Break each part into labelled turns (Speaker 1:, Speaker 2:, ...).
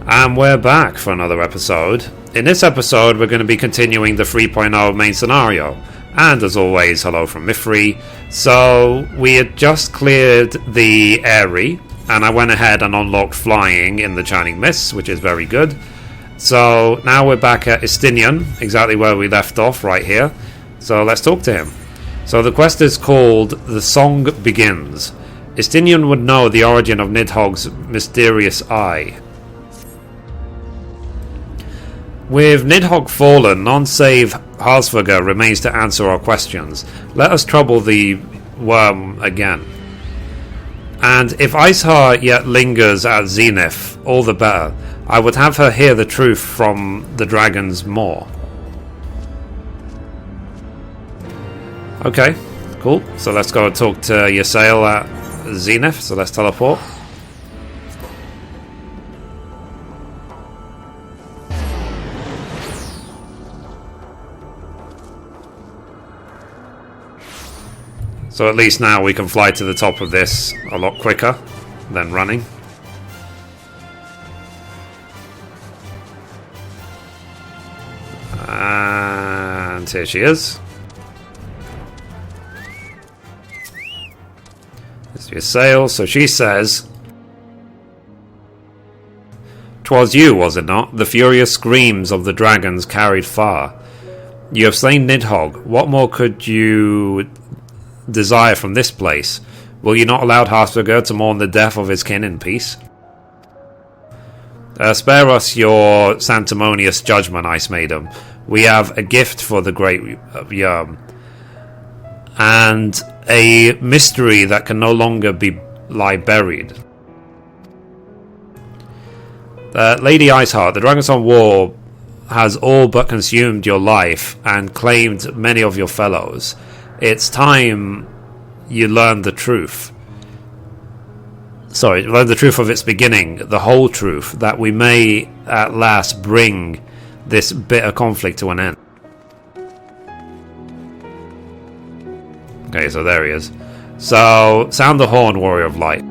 Speaker 1: And we're back for another episode. In this episode, we're going to be continuing the 3.0 main scenario. And as always, hello from Mithrie. So, we had just cleared the Airy, and I went ahead and unlocked flying in the Shining Mists, which is very good. So, now we're back at Istinian, exactly where we left off, right here. So, let's talk to him. So, the quest is called The Song Begins. Istinian would know the origin of Nidhogg's mysterious eye. With Nidhogg fallen, non-save Harsvaga remains to answer our questions. Let us trouble the worm again. And if Ishgard yet lingers at Zenith, all the better. I would have her hear the truth from the dragon's maw. Okay, cool. So let's go and talk to Ysael at Zenith. So let's teleport. So at least now we can fly to the top of this a lot quicker than running. And here she is. This is Ysael. So she says, "'Twas you, was it not? The furious screams of the dragons carried far. You have slain Nidhogg. What more could you desire from this place? Will you not allow Harsvaga to mourn the death of his kin in peace? Spare us your sanctimonious judgment, Ice Maiden. We have a gift for the great Yerm, and a mystery that can no longer lie buried. Lady Iceheart, the Dragonsong War has all but consumed your life and claimed many of your fellows. It's time you learn the truth. Learn the truth of its beginning, the whole truth, that we may at last bring this bitter conflict to an end." Okay, so there he is. So, sound the horn, Warrior of Light.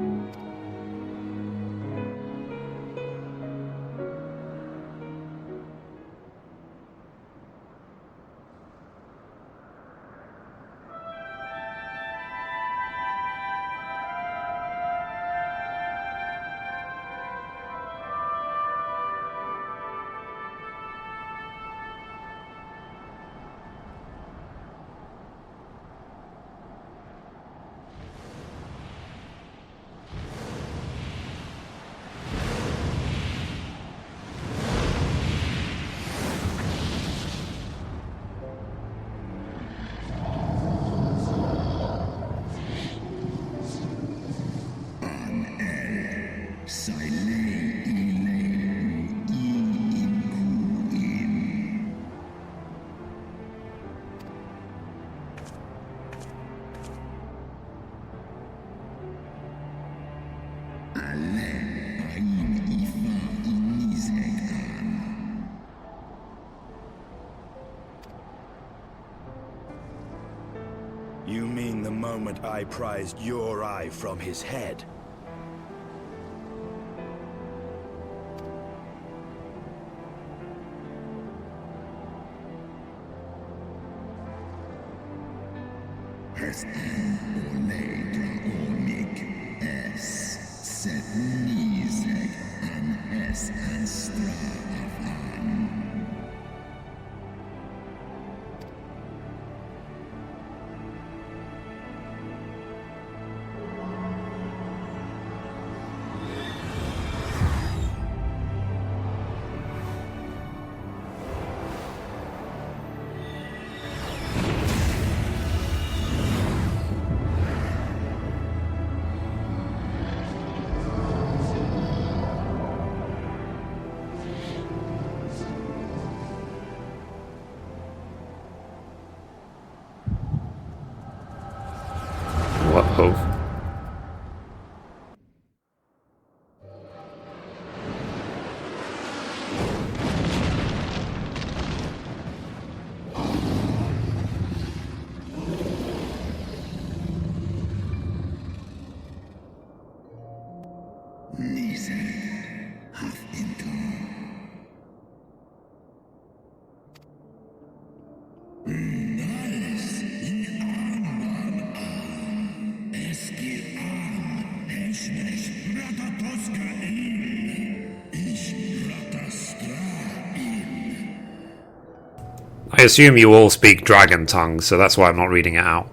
Speaker 2: You mean the moment I prized your eye from his head?
Speaker 1: Whoa.
Speaker 3: Nizek hath entered.
Speaker 1: assume you all speak dragon tongue, so that's why I'm not reading it out.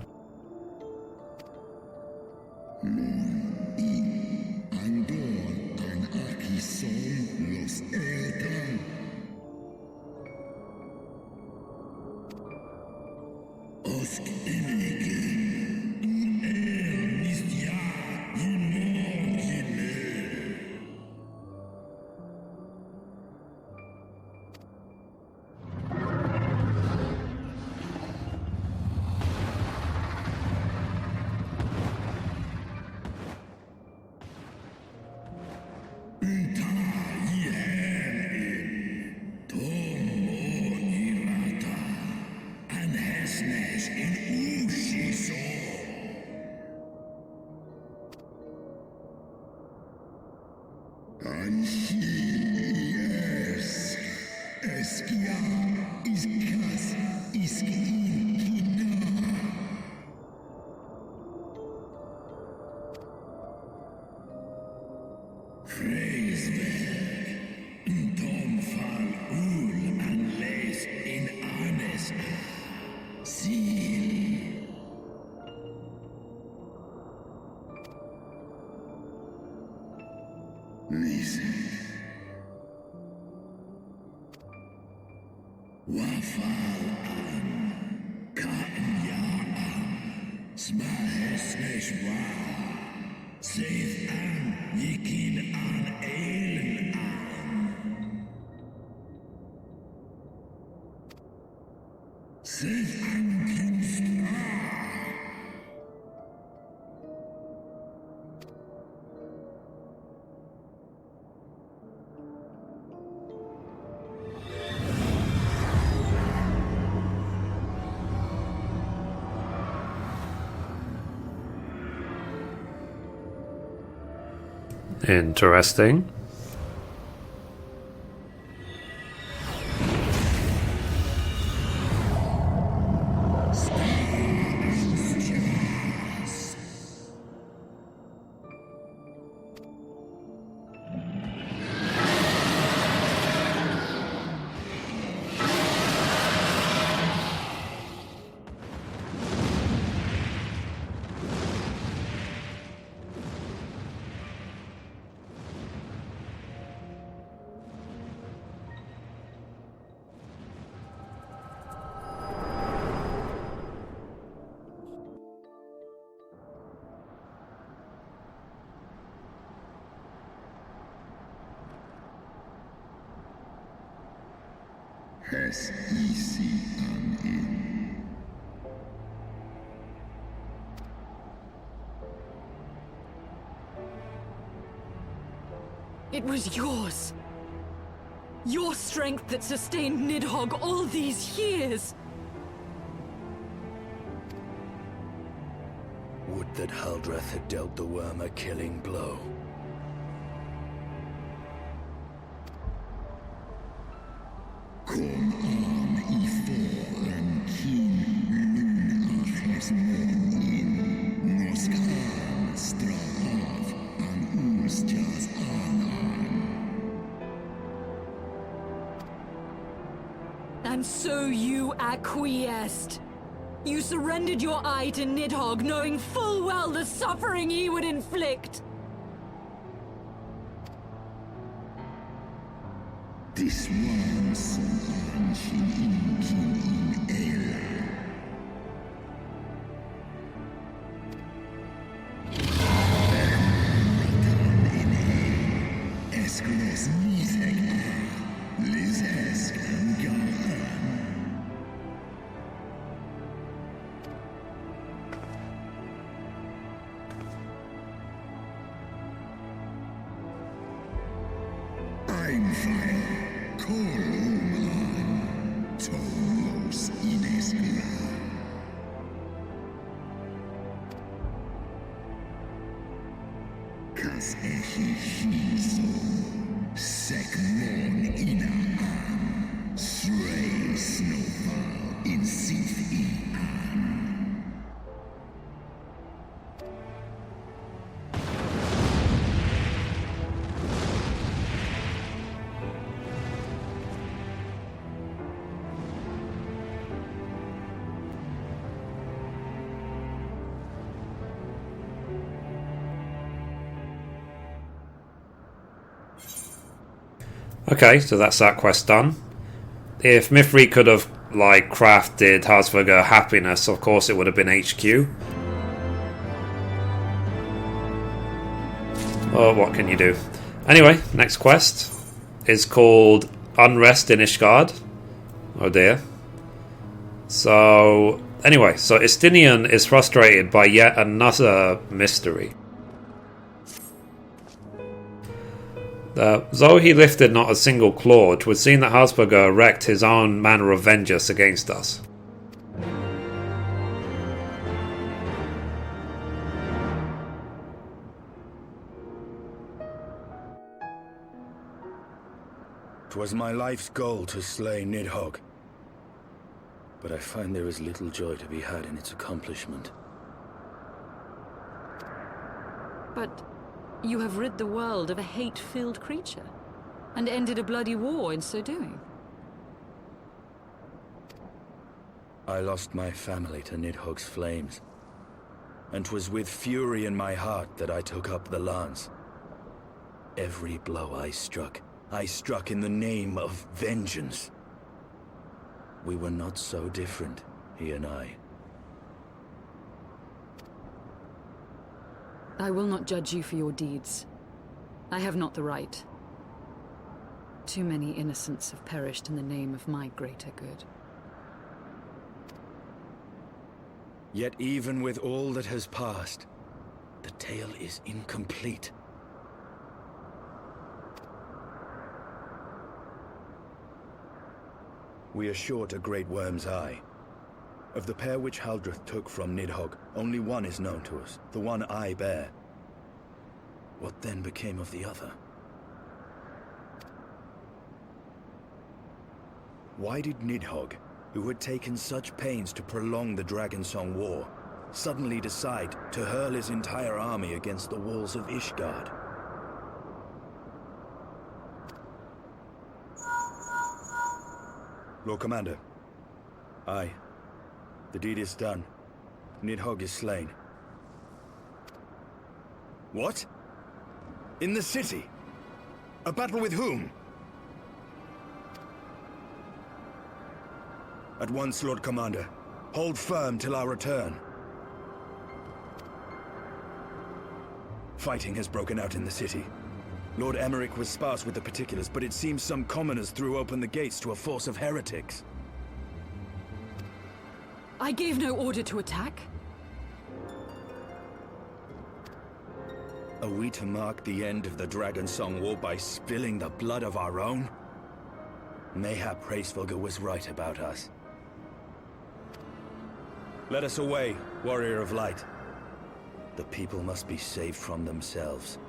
Speaker 1: Interesting.
Speaker 3: It was yours. Your strength that sustained Nidhogg all these years.
Speaker 2: Would that Haldreth had dealt the worm a killing blow.
Speaker 3: And so you acquiesced. You surrendered your eye to Nidhogg, knowing full well the suffering he would inflict.
Speaker 4: This was
Speaker 1: Okay, so that's that quest done. If Mithrie could have, like, crafted Heartsburger happiness, of course it would have been HQ. Oh, what can you do? Anyway, next quest is called Unrest in Ishgard. Oh dear. So, anyway, so Istinian is frustrated by yet another mystery. Though he lifted not a single claw, 'twould seem that Heartsburger wreaked his own manner of vengeance against us.
Speaker 2: "'Twas my life's goal to slay Nidhogg, but I find there is little joy to be had in its accomplishment."
Speaker 3: But you have rid the world of a hate-filled creature, and ended a bloody war in so doing.
Speaker 2: I lost my family to Nidhogg's flames, and 'twas with fury in my heart that I took up the lance. Every blow I struck in the name of vengeance. We were not so different, he and I.
Speaker 3: I will not judge you for your deeds. I have not the right. Too many innocents have perished in the name of my greater good.
Speaker 2: Yet even with all that has passed, the tale is incomplete. We are short a great worm's eye. Of the pair which Haldreth took from Nidhogg, only one is known to us, the one I bear. What then became of the other? Why did Nidhogg, who had taken such pains to prolong the Dragonsong War, suddenly decide to hurl his entire army against the walls of Ishgard? Lord Commander. Aye. The deed is done. Nidhogg is slain. What? In the city? A battle with whom? At once, Lord Commander. Hold firm till our return. Fighting has broken out in the city. Lord Emmerich was sparse with the particulars, but it seems some commoners threw open the gates to a force of heretics.
Speaker 3: I gave no order to attack.
Speaker 2: Are we to mark the end of the Dragonsong War by spilling the blood of our own? Mayhap Hraesvelgr was right about us. Let us away, Warrior of Light. The people must be saved from themselves.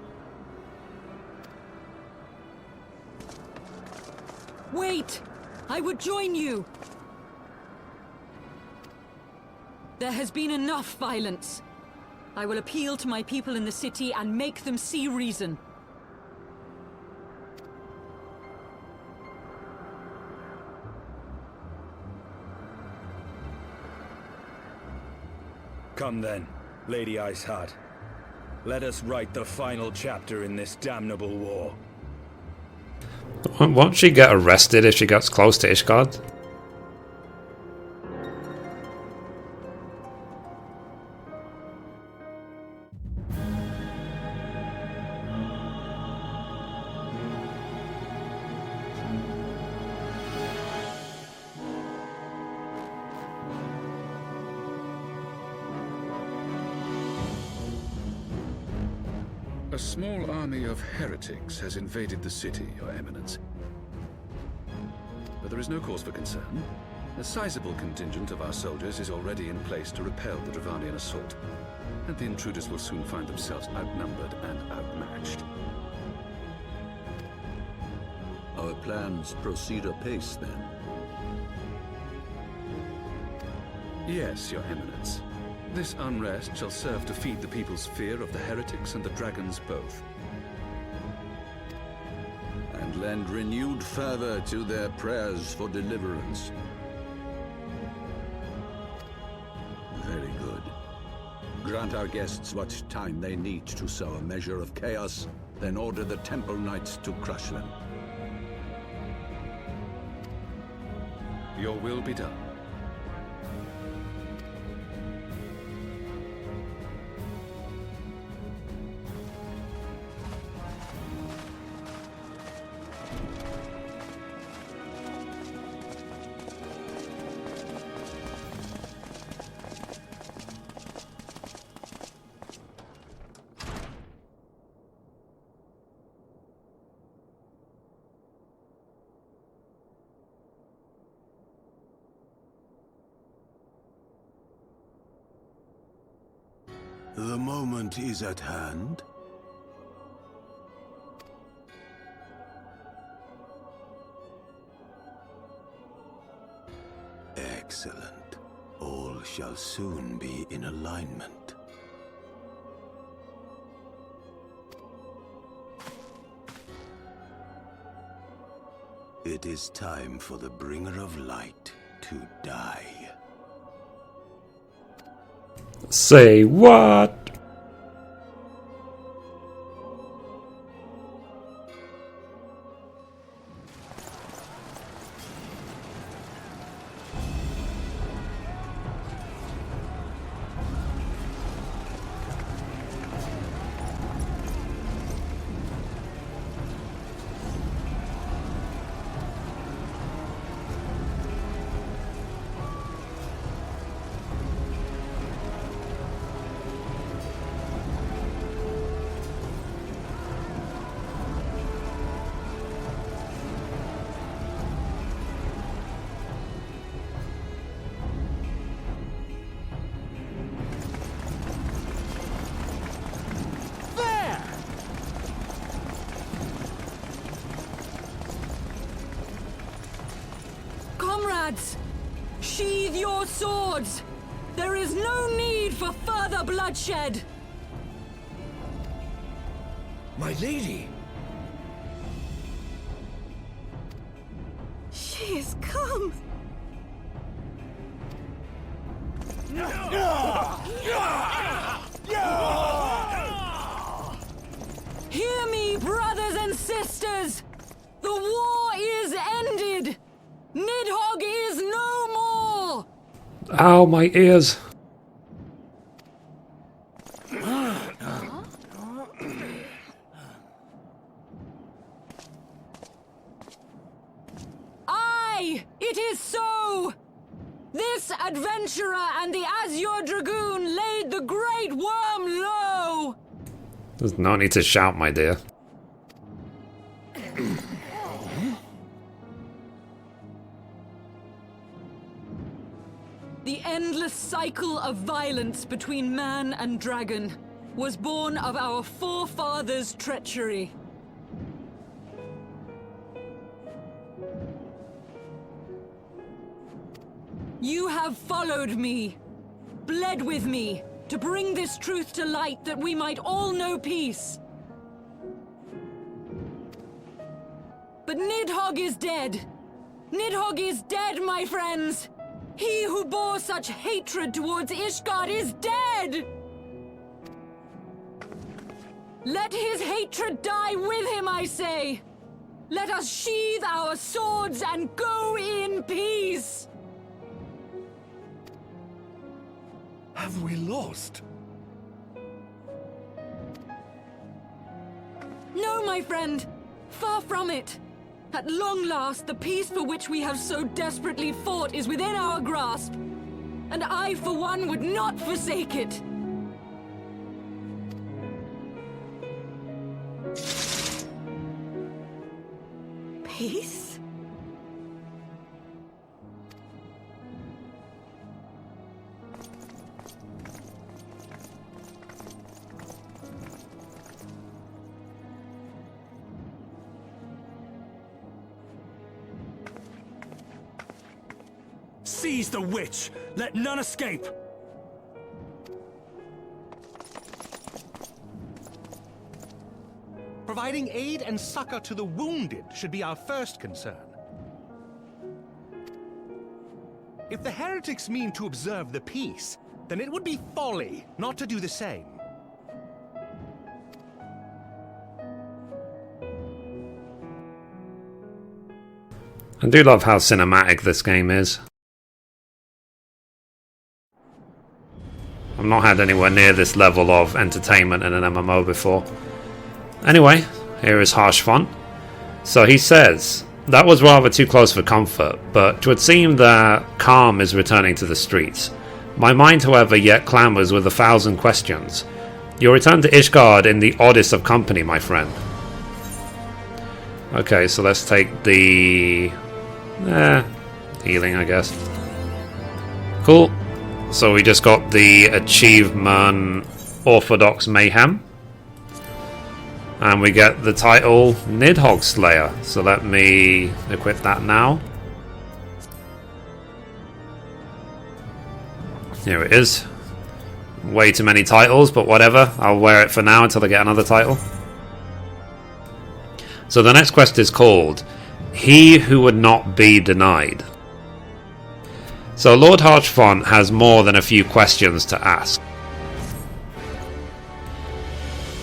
Speaker 3: Wait! I would join you! There has been enough violence. I will appeal to my people in the city and make them see reason.
Speaker 2: Come then, Lady Iceheart. Let us write the final chapter in this damnable war.
Speaker 1: Won't she get arrested if she gets close to Ishgard?
Speaker 5: A small army of heretics has invaded the city, Your Eminence. But there is no cause for concern. A sizable contingent of our soldiers is already in place to repel the Dravanian assault, and the intruders will soon find themselves outnumbered and outmatched.
Speaker 6: Our plans proceed apace, then?
Speaker 5: Yes, Your Eminence. This unrest shall serve to feed the people's fear of the heretics and the dragons both.
Speaker 6: And lend renewed fervor to their prayers for deliverance. Very good. Grant our guests what time they need to sow a measure of chaos, then order the Temple Knights to crush them.
Speaker 5: Your will be done.
Speaker 7: The moment is at hand. Excellent. All shall soon be in alignment. It is time for the Bringer of Light to die.
Speaker 1: Say what?
Speaker 3: Comrades, sheathe your swords! There is no need for further bloodshed!
Speaker 2: My lady!
Speaker 3: She has come! Hear me, brothers and sisters! The war is ended! Nidhogg is no more!
Speaker 1: Ow, my ears.
Speaker 3: Aye, it is so! This adventurer and the Azure Dragoon laid the Great Worm low!
Speaker 1: There's no need to shout, my dear.
Speaker 3: The endless cycle of violence between man and dragon was born of our forefathers' treachery. You have followed me, bled with me, to bring this truth to light that we might all know peace. But Nidhogg is dead. Nidhogg is dead, my friends! He who bore such hatred towards Ishgard is dead! Let his hatred die with him, I say! Let us sheathe our swords and go in peace!
Speaker 2: Have we lost?
Speaker 3: No, my friend! Far from it! At long last, the peace for which we have so desperately fought is within our grasp. And I, for one, would not forsake it. Peace?
Speaker 2: Seize the witch! Let none escape!
Speaker 8: Providing aid and succor to the wounded should be our first concern. If the heretics mean to observe the peace, then it would be folly not to do the same.
Speaker 1: I do love how cinematic this game is. I've not had anywhere near this level of entertainment in an MMO before. Anyway, here is Harsh Font. So he says, that was rather too close for comfort, but 'twould seem that calm is returning to the streets. My mind, however, yet clamours with 1,000 questions. You'll return to Ishgard in the oddest of company, my friend. Okay, so let's take the... healing, I guess. Cool. So we just got the achievement Orthodox Mayhem. And we get the title Nidhogg Slayer. So let me equip that now. Here it is. Way too many titles, but whatever. I'll wear it for now until I get another title. So the next quest is called He Who Would Not Be Denied. So Lord Harshfont has more than a few questions to ask.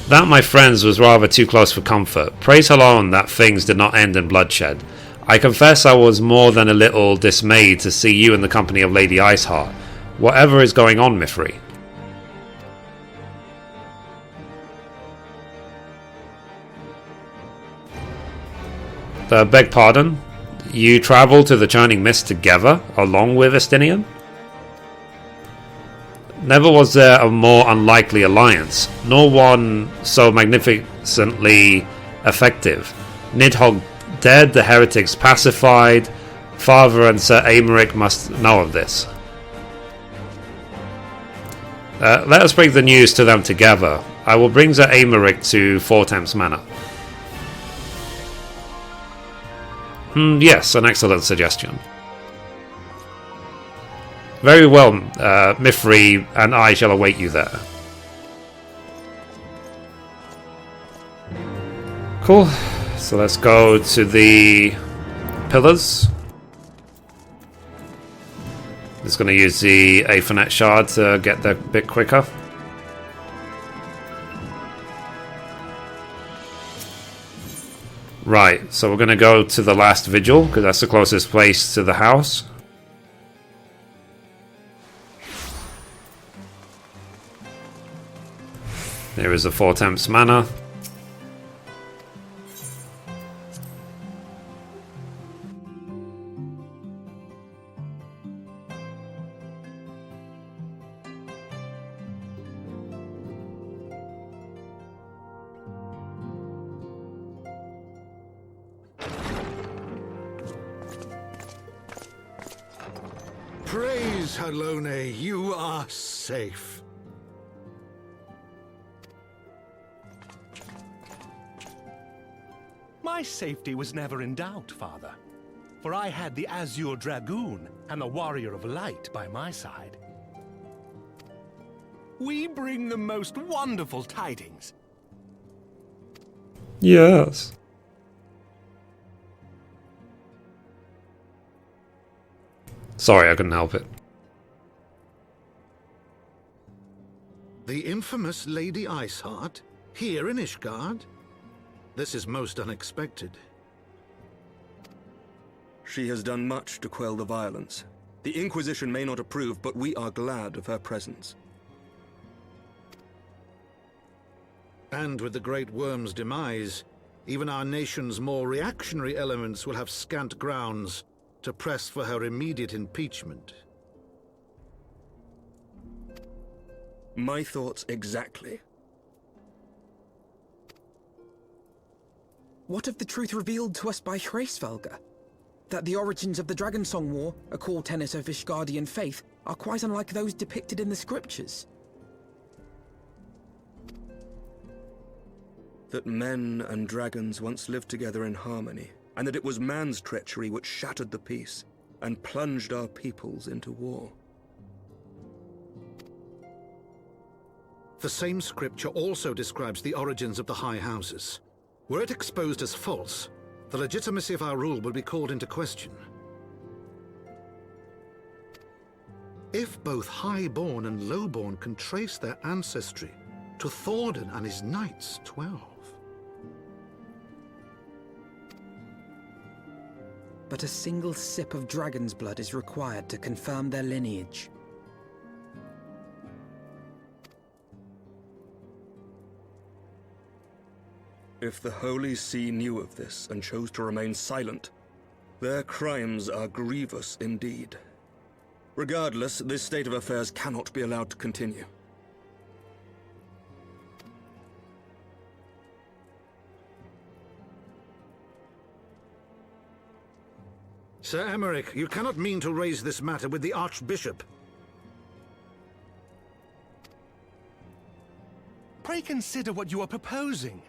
Speaker 1: That, my friends, was rather too close for comfort. Praise alone that things did not end in bloodshed. I confess I was more than a little dismayed to see you in the company of Lady Iceheart. Whatever is going on, Mithrie? Beg pardon? You travel to the Churning Mist together, along with Estinian? Never was there a more unlikely alliance, nor one so magnificently effective. Nidhogg dead, the heretics pacified. Father and Sir Aymeric must know of this. Let us bring the news to them together. I will bring Sir Aymeric to Fortemps Manor. Yes, an excellent suggestion. Very well, Mithrie and I shall await you there. Cool. So let's go to the pillars. Just going to use the Aethernet shard to get there a bit quicker. Right, so we're going to go to the last vigil, because that's the closest place to the house. There is the Fortemps Manor.
Speaker 8: Praise Halone, you are safe. My safety was never in doubt, Father, for I had the Azure Dragoon and the Warrior of Light by my side. We bring the most wonderful tidings.
Speaker 1: Yes. Sorry, I couldn't help it.
Speaker 9: The infamous Lady Iceheart, here in Ishgard? This is most unexpected.
Speaker 10: She has done much to quell the violence. The Inquisition may not approve, but we are glad of her presence.
Speaker 9: And with the Great Worm's demise, even our nation's more reactionary elements will have scant grounds to press for her immediate impeachment.
Speaker 10: My thoughts exactly.
Speaker 11: What of the truth revealed to us by Hraesvelga? That the origins of the Dragonsong War, a core tenet of Ishgardian faith, are quite unlike those depicted in the scriptures.
Speaker 10: That men and dragons once lived together in harmony, and that it was man's treachery which shattered the peace and plunged our peoples into war.
Speaker 9: The same scripture also describes the origins of the High Houses. Were it exposed as false, the legitimacy of our rule would be called into question. If both Highborn and Lowborn can trace their ancestry to Thordan and his Knights 12.
Speaker 11: but a single sip of dragon's blood is required to confirm their lineage.
Speaker 10: If the Holy See knew of this and chose to remain silent, their crimes are grievous indeed. Regardless, this state of affairs cannot be allowed to continue.
Speaker 9: Sir Emmerich, you cannot mean to raise this matter with the Archbishop.
Speaker 8: Pray consider what you are proposing.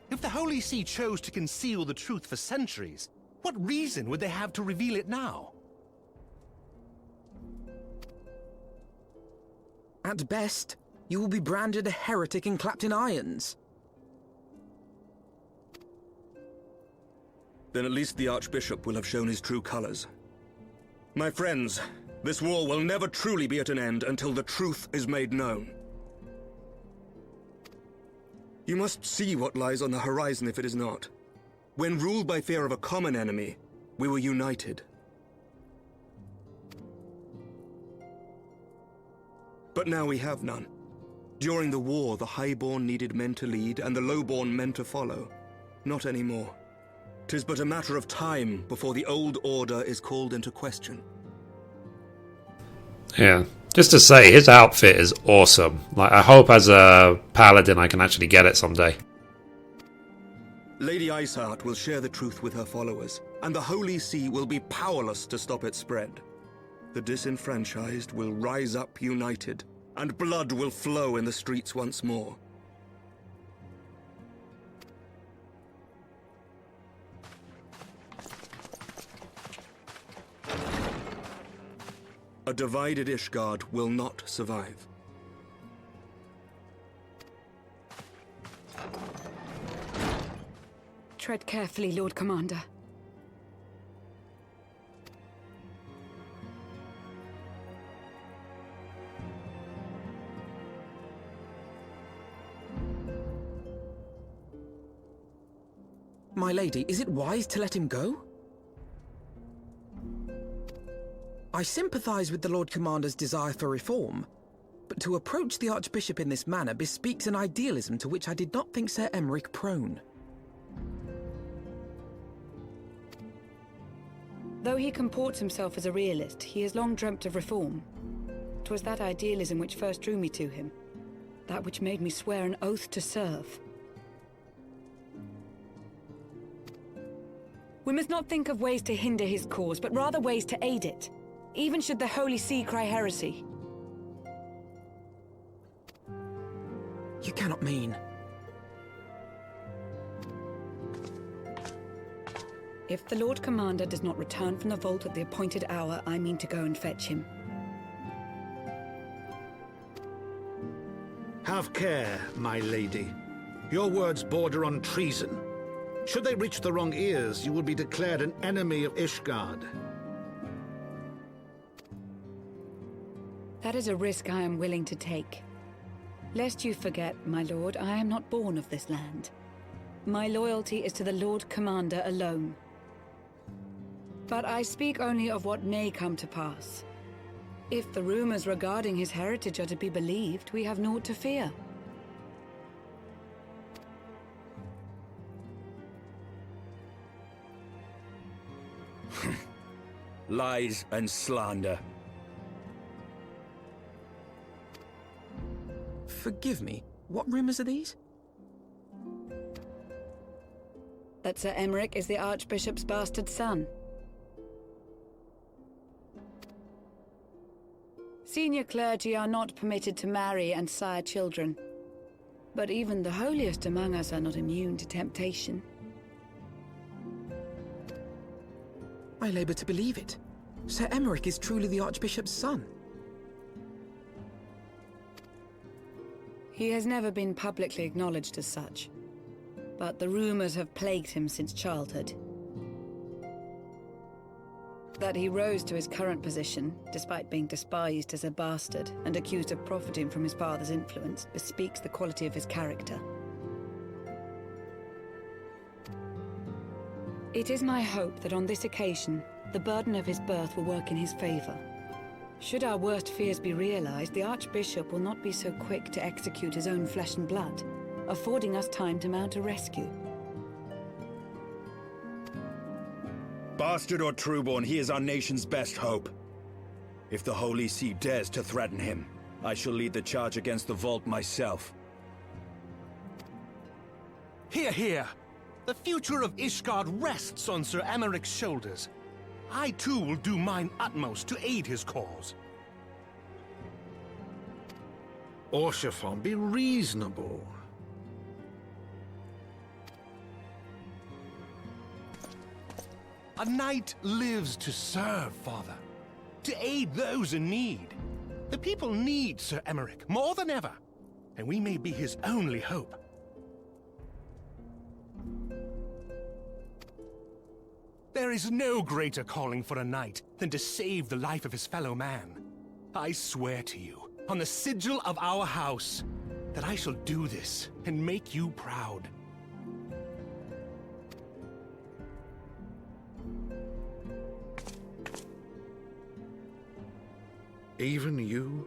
Speaker 8: If the Holy See chose to conceal the truth for centuries, what reason would they have to reveal it now?
Speaker 11: At best, you will be branded a heretic and clapped in irons.
Speaker 10: Then at least the Archbishop will have shown his true colors. My friends, this war will never truly be at an end until the truth is made known. You must see what lies on the horizon if it is not. When ruled by fear of a common enemy, we were united. But now we have none. During the war, the Highborn needed men to lead and the Lowborn men to follow. Not anymore. 'Tis but a matter of time before the old order is called into question.
Speaker 1: Yeah. Just to say, his outfit is awesome. Like, I hope as a paladin I can actually get it someday.
Speaker 10: Lady Iceheart will share the truth with her followers, and the Holy See will be powerless to stop its spread. The disenfranchised will rise up united, and blood will flow in the streets once more. A divided Ishgard will not survive.
Speaker 3: Tread carefully, Lord Commander.
Speaker 11: My lady, is it wise to let him go? I sympathize with the Lord Commander's desire for reform, but to approach the Archbishop in this manner bespeaks an idealism to which I did not think Sir Emmerich prone.
Speaker 12: Though he comports himself as a realist, he has long dreamt of reform. 'Twas that idealism which first drew me to him, that which made me swear an oath to serve. We must not think of ways to hinder his cause, but rather ways to aid it, even should the Holy See cry heresy.
Speaker 11: You cannot mean...
Speaker 12: If the Lord Commander does not return from the vault at the appointed hour, I mean to go and fetch him.
Speaker 9: Have care, my lady. Your words border on treason. Should they reach the wrong ears, you will be declared an enemy of Ishgard.
Speaker 12: That is a risk I am willing to take. Lest you forget, my lord, I am not born of this land. My loyalty is to the Lord Commander alone. But I speak only of what may come to pass. If the rumors regarding his heritage are to be believed, we have naught to fear.
Speaker 2: Lies and slander.
Speaker 11: Forgive me, what rumors are these?
Speaker 12: That Sir Emmerich is the Archbishop's bastard son. Senior clergy are not permitted to marry and sire children. But even the holiest among us are not immune to temptation.
Speaker 11: I labour to believe it. Sir Emmerich is truly the Archbishop's son.
Speaker 12: He has never been publicly acknowledged as such, but the rumors have plagued him since childhood. That he rose to his current position, despite being despised as a bastard and accused of profiting from his father's influence, bespeaks the quality of his character. It is my hope that on this occasion, the burden of his birth will work in his favor. Should our worst fears be realized, the Archbishop will not be so quick to execute his own flesh and blood, affording us time to mount a rescue.
Speaker 2: Bastard or trueborn, he is our nation's best hope. If the Holy See dares to threaten him, I shall lead the charge against the Vault myself.
Speaker 8: Hear, hear! The future of Ishgard rests on Sir Emmerich's shoulders. I too will do mine utmost to aid his cause.
Speaker 9: Orshafon, be reasonable.
Speaker 8: A knight lives to serve, Father. To aid those in need. The people need Sir Emmerich more than ever, and we may be his only hope. There is no greater calling for a knight than to save the life of his fellow man. I swear to you, on the sigil of our house, that I shall do this and make you proud.
Speaker 9: Even you?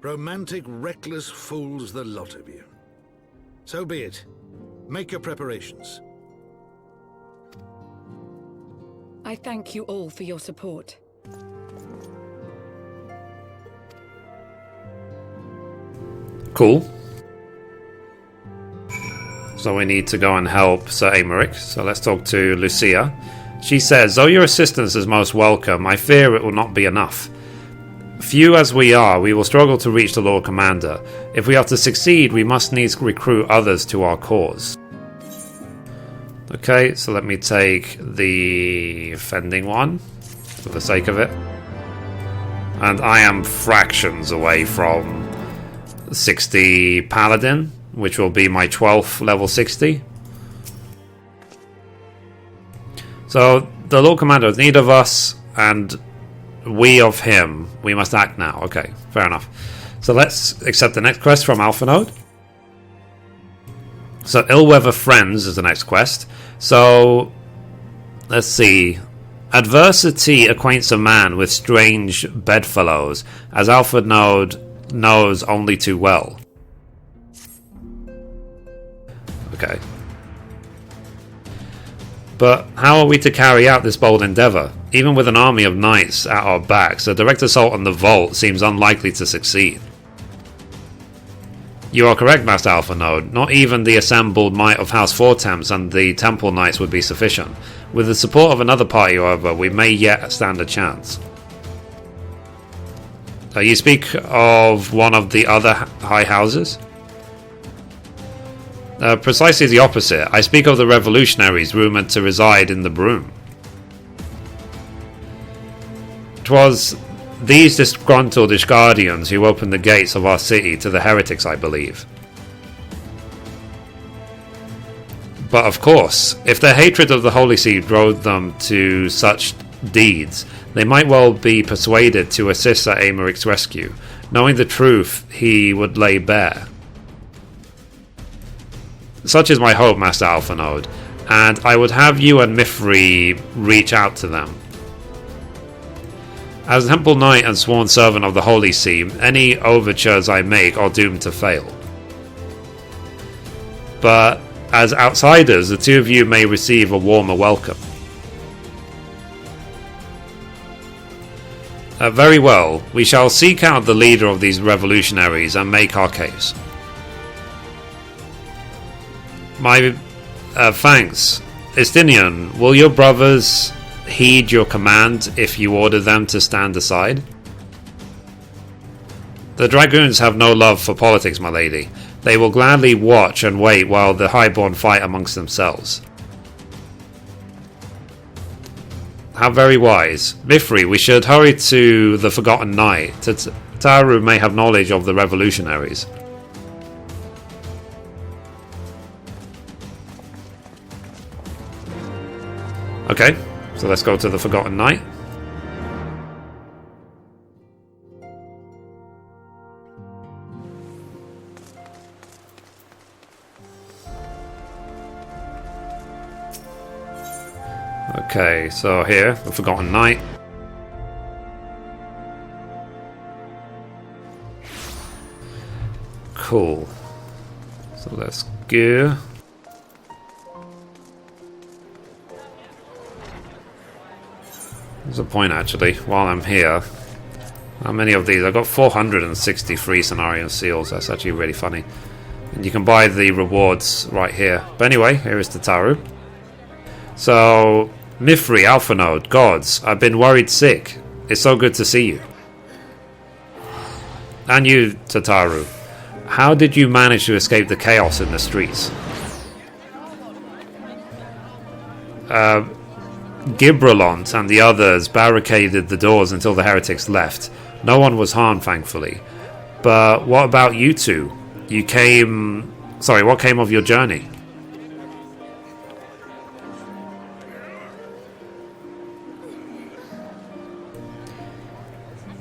Speaker 9: Romantic, reckless fools, the lot of you. So be it. Make your preparations.
Speaker 12: I thank you all for your support.
Speaker 1: Cool. So we need to go and help Sir Emmerich. So let's talk to Lucia. She says, though your assistance is most welcome, I fear it will not be enough. Few as we are, we will struggle to reach the Lord Commander. If we are to succeed, we must needs recruit others to our cause. Okay, so let me take the offending one, for the sake of it. And I am fractions away from 60 Paladin, which will be my 12th level 60. So, the Lord Commander has need of us, and we of him. We must act now. Okay, fair enough. So let's accept the next quest from Alpha Node. So Illweather Friends is the next quest. So let's see. Adversity acquaints a man with strange bedfellows, as Alpha Node knows only too well. Okay. But how are we to carry out this bold endeavour? Even with an army of knights at our backs, a direct assault on the Vault seems unlikely to succeed. You are correct, Master Alpha Node. Not even the assembled might of House Fortemps and the Temple Knights would be sufficient. With the support of another party, however, we may yet stand a chance. You speak of one of the other high houses? Precisely the opposite. I speak of the revolutionaries rumoured to reside in the Broom. 'Twas these disgruntled Ishgardians who opened the gates of our city to the heretics, I believe. But of course, if their hatred of the Holy See drove them to such deeds, they might well be persuaded to assist at Aymerich's rescue, knowing the truth he would lay bare. Such is my hope, Master Alpha Node, and I would have you and Mithrie reach out to them. As Temple Knight and sworn servant of the Holy See, any overtures I make are doomed to fail. But as outsiders, the two of you may receive a warmer welcome. Very well, we shall seek out the leader of these revolutionaries and make our case. My thanks. Estinian, will your brothers heed your command if you order them to stand aside? The Dragoons have no love for politics, my lady. They will gladly watch and wait while the Highborn fight amongst themselves. How very wise. Mithrie, we should hurry to the Forgotten Knight. Taru may have knowledge of the revolutionaries. Okay, so let's go to the Forgotten Knight. Okay, so here, the Forgotten Knight. Cool. So let's go. There's a point actually, while I'm here. How many of these? I've got 463 scenario seals. That's actually really funny. And you can buy the rewards right here. But anyway, here is Tataru. So, Mithrie, Alpha Node, Gods, I've been worried sick. It's so good to see you. And you, Tataru. How did you manage to escape the chaos in the streets? Gibralont and the others barricaded the doors until the heretics left. No one was harmed, thankfully. But what about you two? You came... Sorry, what came of your journey?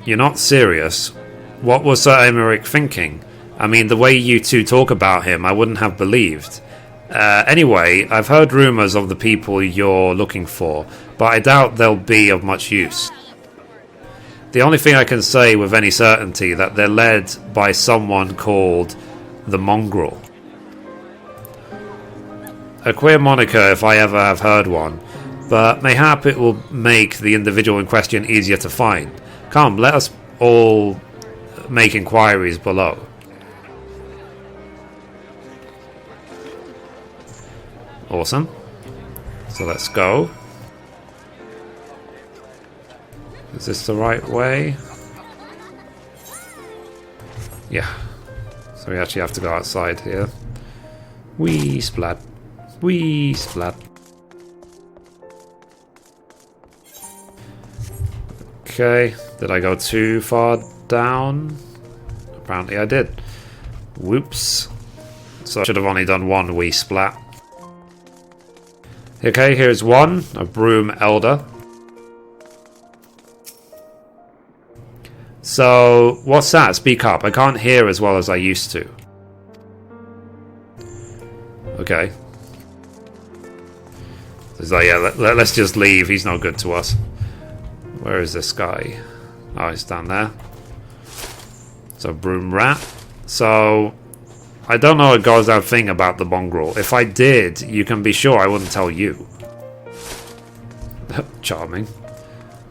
Speaker 1: You're not serious. What was Sir Emmerich thinking? I mean, the way you two talk about him, I wouldn't have believed. Anyway, I've heard rumours of the people you're looking for, but I doubt they'll be of much use. The only thing I can say with any certainty that they're led by someone called the Mongrel. A queer moniker if I ever have heard one, but mayhap it will make the individual in question easier to find. Come, let us all make inquiries below. Awesome. So let's go. Is this the right way? Yeah. So we actually have to go outside here. Wee splat. Wee splat. Okay. Did I go too far down? Apparently I did. Whoops. So I should have only done one wee splat. Okay, here's one. A Broom Elder. So, what's that? Speak up. I can't hear as well as I used to. Okay. So yeah, let's just leave. He's no good to us. Where is this guy? Oh, he's down there. So, Broom Rat. So, I don't know a goes out thing about the mongrel. If I did, you can be sure I wouldn't tell you. Charming.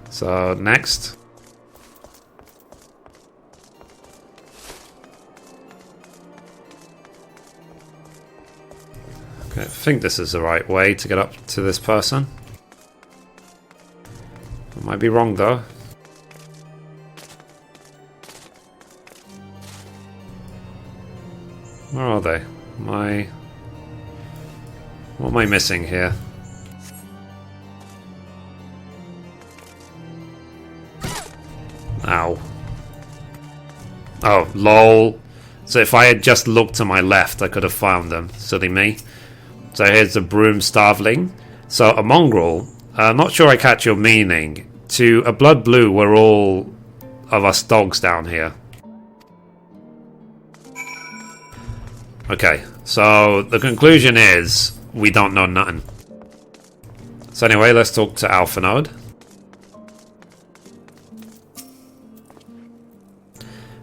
Speaker 1: So, next. Okay, I think this is the right way to get up to this person. I might be wrong though. Where are they? What am I missing here? Ow. Oh, lol. So if I had just looked to my left, I could have found them. Silly me. So here's a Broom Starveling. So a mongrel. I'm not sure I catch your meaning. To a blood blue, we're all of us dogs down here. Okay, so the conclusion is we don't know nothing. So anyway, let's talk to Alpha Node.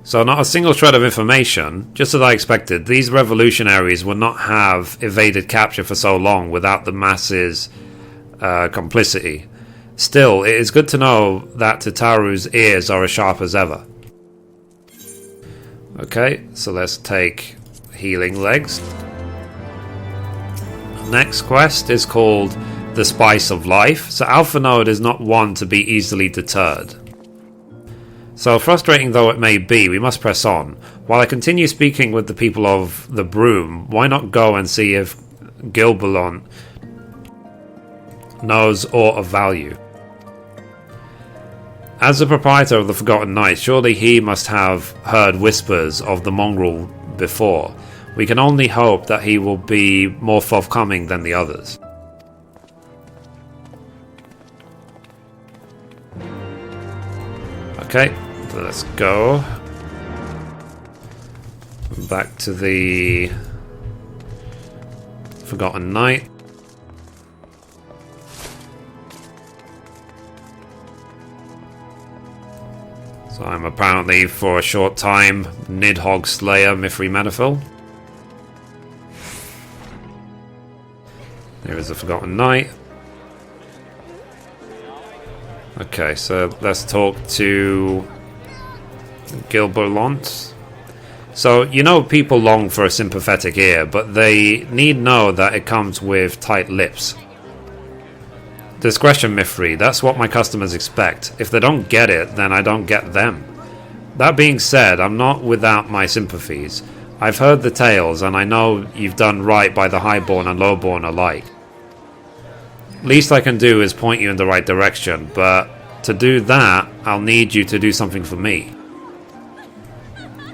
Speaker 1: So not a single shred of information. Just as I expected, these revolutionaries would not have evaded capture for so long without the masses' complicity. Still, it is good to know that Tataru's ears are as sharp as ever. Okay, so let's take Healing Legs. Next quest is called The Spice of Life. So Alpha Node is not one to be easily deterred. So frustrating though it may be, we must press on. While I continue speaking with the people of the Broom, why not go and see if Gilbalon knows aught of value? As the proprietor of the Forgotten Knight, surely he must have heard whispers of the mongrel before. We can only hope that he will be more forthcoming than the others. Okay, let's go. Back to the Forgotten Knight. So I'm apparently, for a short time, Nidhogg Slayer Mithrie Menethil. Here is the Forgotten Knight. Okay, so let's talk to Gilberlant. So, you know, people long for a sympathetic ear, but they need know that it comes with tight lips. Discretion, Mithrie, that's what my customers expect. If they don't get it, then I don't get them. That being said, I'm not without my sympathies. I've heard the tales, and I know you've done right by the highborn and lowborn alike. Least I can do is point you in the right direction, but to do that, I'll need you to do something for me.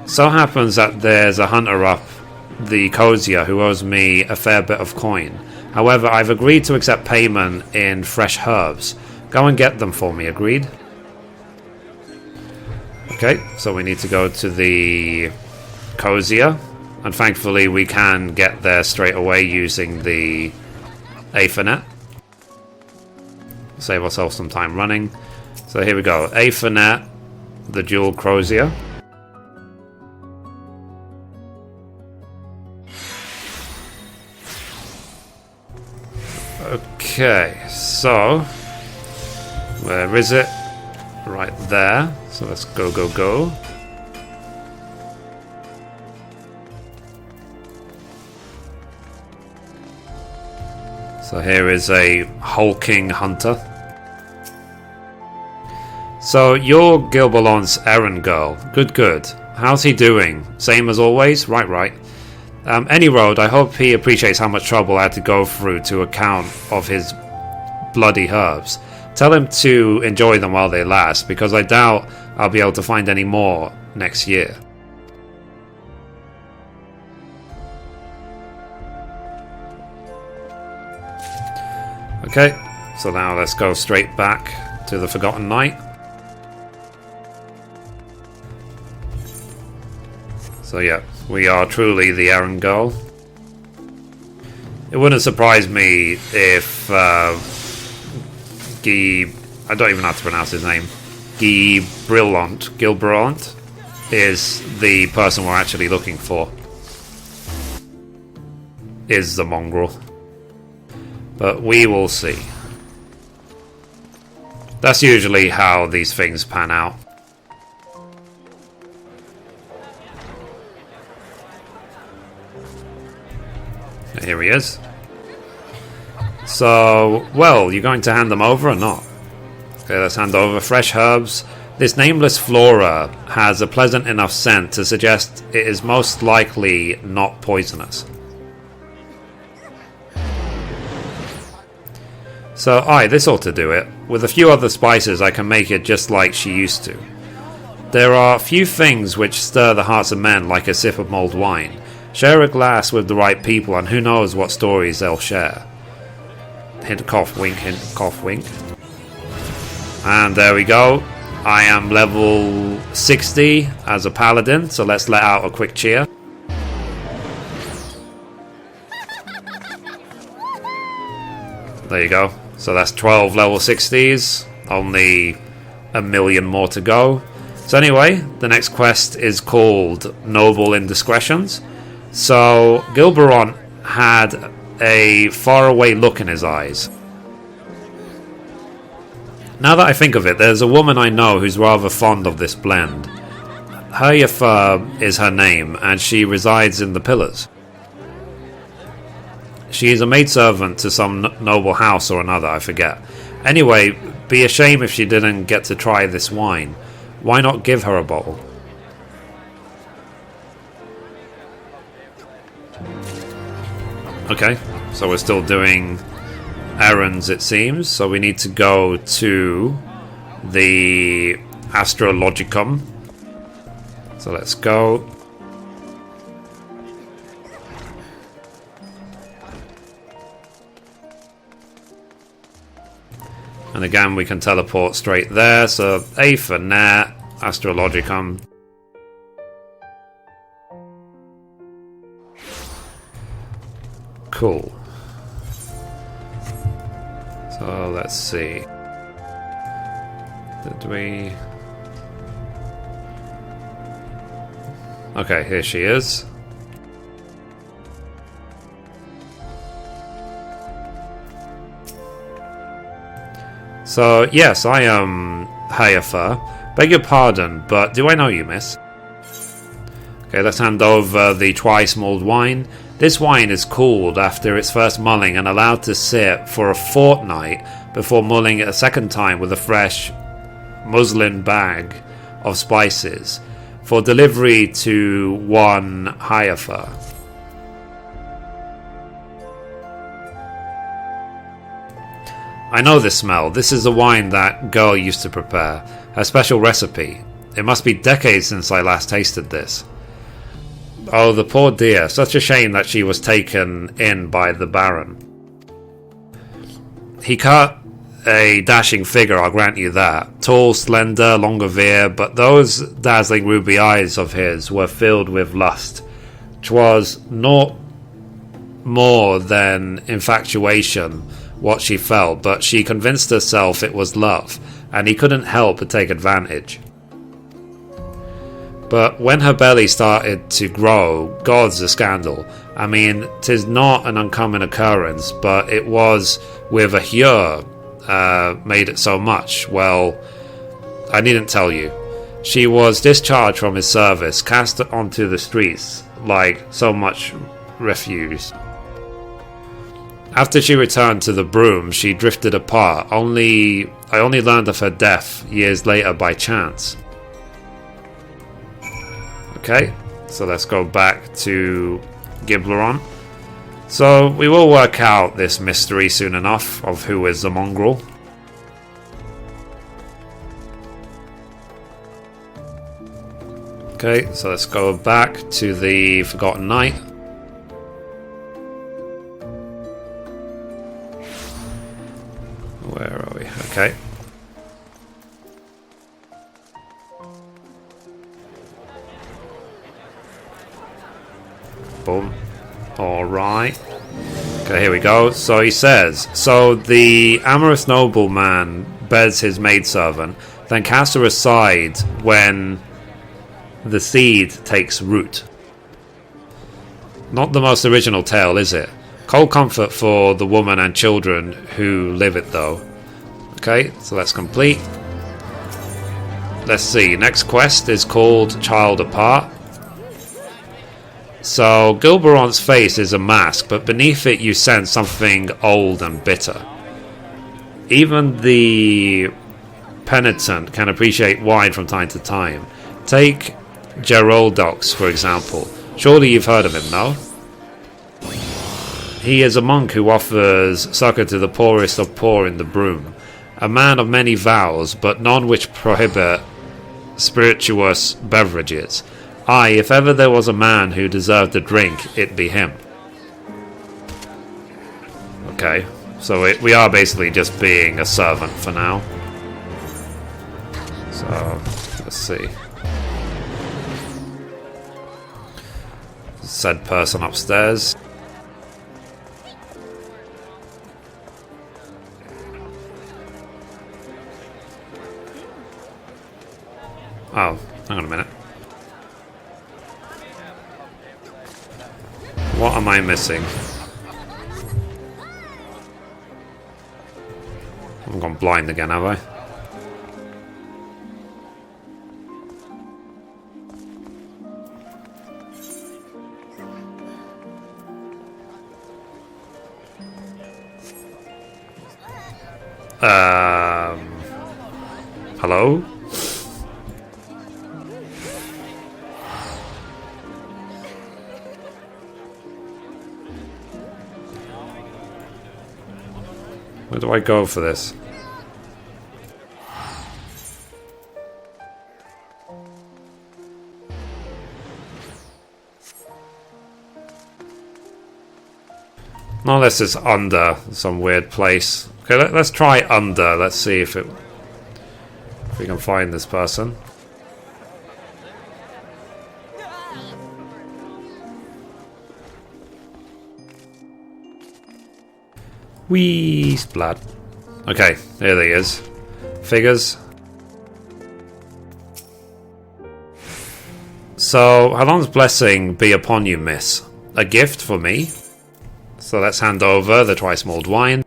Speaker 1: So happens that there's a hunter up the Cozier who owes me a fair bit of coin. However, I've agreed to accept payment in fresh herbs. Go and get them for me, agreed? Okay, so we need to go to the Cozier, and thankfully we can get there straight away using the Aethernet. Save ourselves some time running. So here we go, Aethernet, the dual Crozier. Okay, so where is it? Right there. So let's go. So here is a hulking hunter. So you're Gilberlant's errand girl. Good. How's he doing? Same as always? Right. Any road, I hope he appreciates how much trouble I had to go through to account of his bloody herbs. Tell him to enjoy them while they last, because I doubt I'll be able to find any more next year. Okay, so now let's go straight back to the Forgotten Knight. So yeah, we are truly the errand girl. It wouldn't surprise me if Guy, I don't even know how to pronounce his name, Gilberlant is the person we're actually looking for. Is the mongrel. But we will see. That's usually how these things pan out. Here he is. So, well, you're going to hand them over or not? Okay, let's hand over fresh herbs. This nameless flora has a pleasant enough scent to suggest it is most likely not poisonous. So, this ought to do it. With a few other spices, I can make it just like she used to. There are few things which stir the hearts of men like a sip of mulled wine. Share a glass with the right people, and who knows what stories they'll share. Hint, cough, wink, hint, cough, wink. And there we go. I am level 60 as a paladin, so let's let out a quick cheer. There you go. So that's 12 level 60s. Only a million more to go. So anyway, the next quest is called Noble Indiscretions. So Gilberlant had a faraway look in his eyes. Now that I think of it, there's a woman I know who's rather fond of this blend. Herjafur is her name, and she resides in the Pillars. She is a maidservant to some noble house or another, I forget. Anyway, be a shame if she didn't get to try this wine. Why not give her a bottle? Okay, so we're still doing errands, it seems. So we need to go to the Astrologicum. So let's go. And again, we can teleport straight there. So A for Net, Astrologicum. Cool. So let's see. Did we... Okay, here she is. So, yes, I am Hayafa. Beg your pardon, but do I know you, miss? Okay, let's hand over the twice mulled wine. This wine is cooled after its first mulling and allowed to sit for a fortnight before mulling it a second time with a fresh muslin bag of spices for delivery to one Hayafa. I know this smell. This is the wine that girl used to prepare. Her special recipe. It must be decades since I last tasted this. Oh, the poor dear. Such a shame that she was taken in by the Baron. He cut a dashing figure, I'll grant you that. Tall, slender, long of ear, but those dazzling ruby eyes of his were filled with lust. 'Twas naught more than infatuation what she felt, but she convinced herself it was love, and he couldn't help but take advantage. But when her belly started to grow, God's a scandal. I mean, 'tis not an uncommon occurrence, but it was with a Hyur made it so much. Well, I needn't tell you. She was discharged from his service, cast onto the streets like so much refuse. After she returned to the broom, she drifted apart. I only learned of her death years later by chance. Okay, so let's go back to Gibleron. So we will work out this mystery soon enough of who is the mongrel. Okay, so let's go back to the Forgotten Knight. Where are we? Okay. Boom. Alright. Okay, here we go. So he says, so the amorous nobleman beds his maidservant, then casts her aside when the seed takes root. Not the most original tale, is it? Cold comfort for the woman and children who live it, though. Okay, so that's complete. Let's see, next quest is called Child Apart. So, Gilberon's face is a mask, but beneath it you sense something old and bitter. Even the penitent can appreciate wine from time to time. Take Geroldox, for example. Surely you've heard of him, no? He is a monk who offers succor to the poorest of poor in the broom. A man of many vows, but none which prohibit spirituous beverages. Aye, if ever there was a man who deserved a drink, it be him. Okay, so we are basically just being a servant for now. So, let's see. Said person upstairs. Oh, hang on a minute. What am I missing? I've gone blind again, have I? Hello? Where do I go for this? No, this is under some weird place. Okay, let's try under. Let's see if we can find this person. Wee splat. Okay, here he is. Figures. So, Halon's blessing be upon you, miss. A gift for me. So let's hand over the twice mulled wine.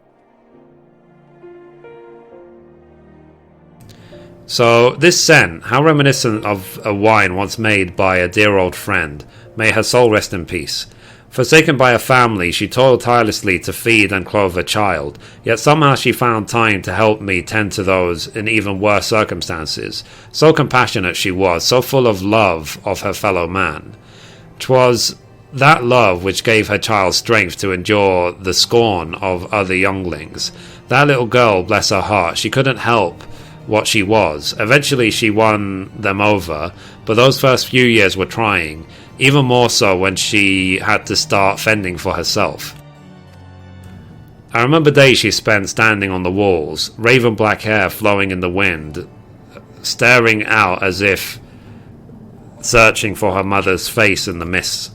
Speaker 1: So, this scent, how reminiscent of a wine once made by a dear old friend. May her soul rest in peace. Forsaken by her family, she toiled tirelessly to feed and clothe her child, yet somehow she found time to help me tend to those in even worse circumstances. So compassionate she was, so full of love of her fellow man. 'Twas that love which gave her child strength to endure the scorn of other younglings. That little girl, bless her heart, she couldn't help what she was. Eventually she won them over, but those first few years were trying. Even more so when she had to start fending for herself. I remember days she spent standing on the walls, raven black hair flowing in the wind, staring out as if searching for her mother's face in the mist.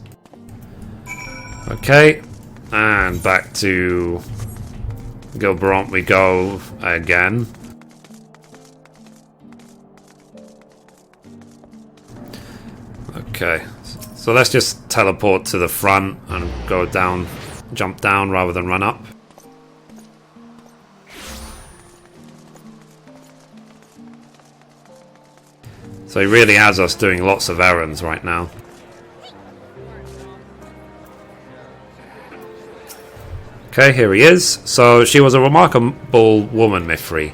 Speaker 1: Okay, and back to Gilberant we go again. Okay. So let's just teleport to the front and go down, jump down rather than run up. So he really has us doing lots of errands right now. Okay, here he is. So she was a remarkable woman, Mithrie,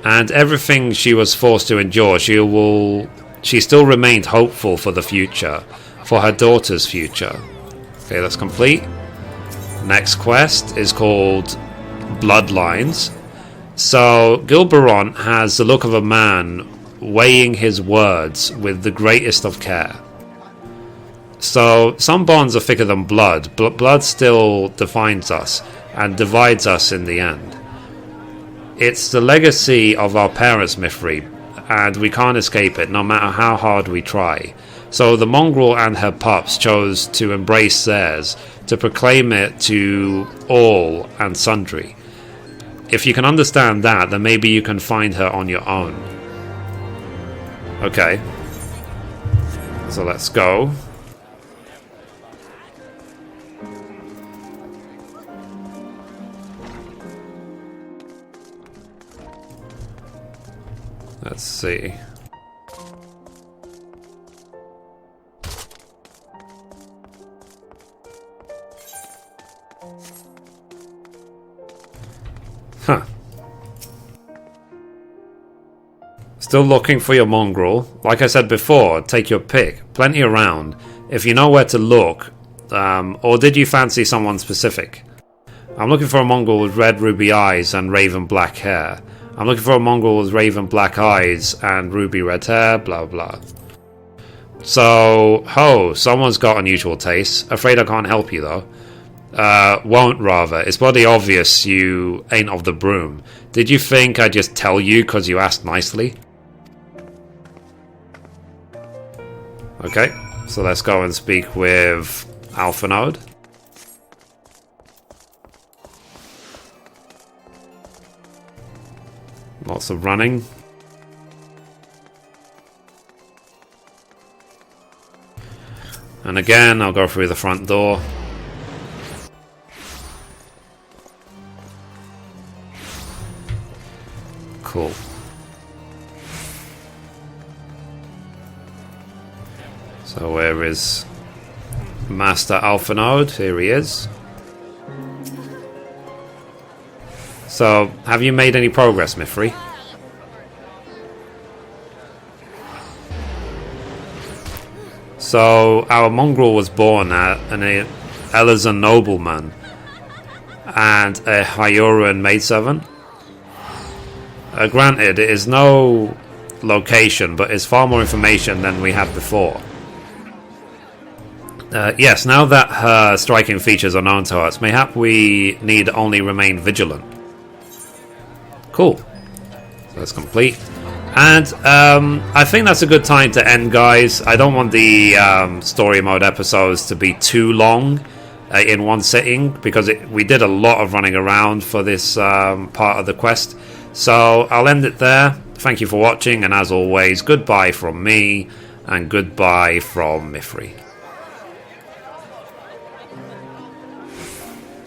Speaker 1: and everything she was forced to endure, she still remained hopeful for the future. For her daughter's future. Okay, that's complete. Next quest is called Bloodlines. So, Gilberant has the look of a man weighing his words with the greatest of care. So, some bonds are thicker than blood, but blood still defines us and divides us in the end. It's the legacy of our parents, Mithrie, and we can't escape it no matter how hard we try. So the mongrel and her pups chose to embrace theirs, to proclaim it to all and sundry. If you can understand that, then maybe you can find her on your own. Okay. So let's go. Let's see. Huh. Still looking for your mongrel. Like I said before, take your pick. Plenty around. If you know where to look. Or did you fancy someone specific? I'm looking for a mongrel with red ruby eyes and raven black hair. I'm looking for a mongrel with raven black eyes and ruby red hair, blah blah. So, someone's got unusual tastes. Afraid I can't help you though. Won't rather. It's bloody obvious you ain't of the broom. Did you think I'd just tell you because you asked nicely? Okay, so let's go and speak with Alphanode. Lots of running. And again, I'll go through the front door. Cool. So where is Master Alphanode? Here he is. So, have you made any progress, Mithrie? So, our mongrel was born at an Elizan nobleman and a Hyoran maidservant. Granted, it is no location, but it's far more information than we had before. Yes, now that her striking features are known to us, mayhap we need only remain vigilant. Cool. So that's complete. And I think that's a good time to end, guys. I don't want the story mode episodes to be too long in one sitting, because we did a lot of running around for this part of the quest. So I'll end it there. Thank you for watching, and as always, goodbye from me, and goodbye from Mithrie.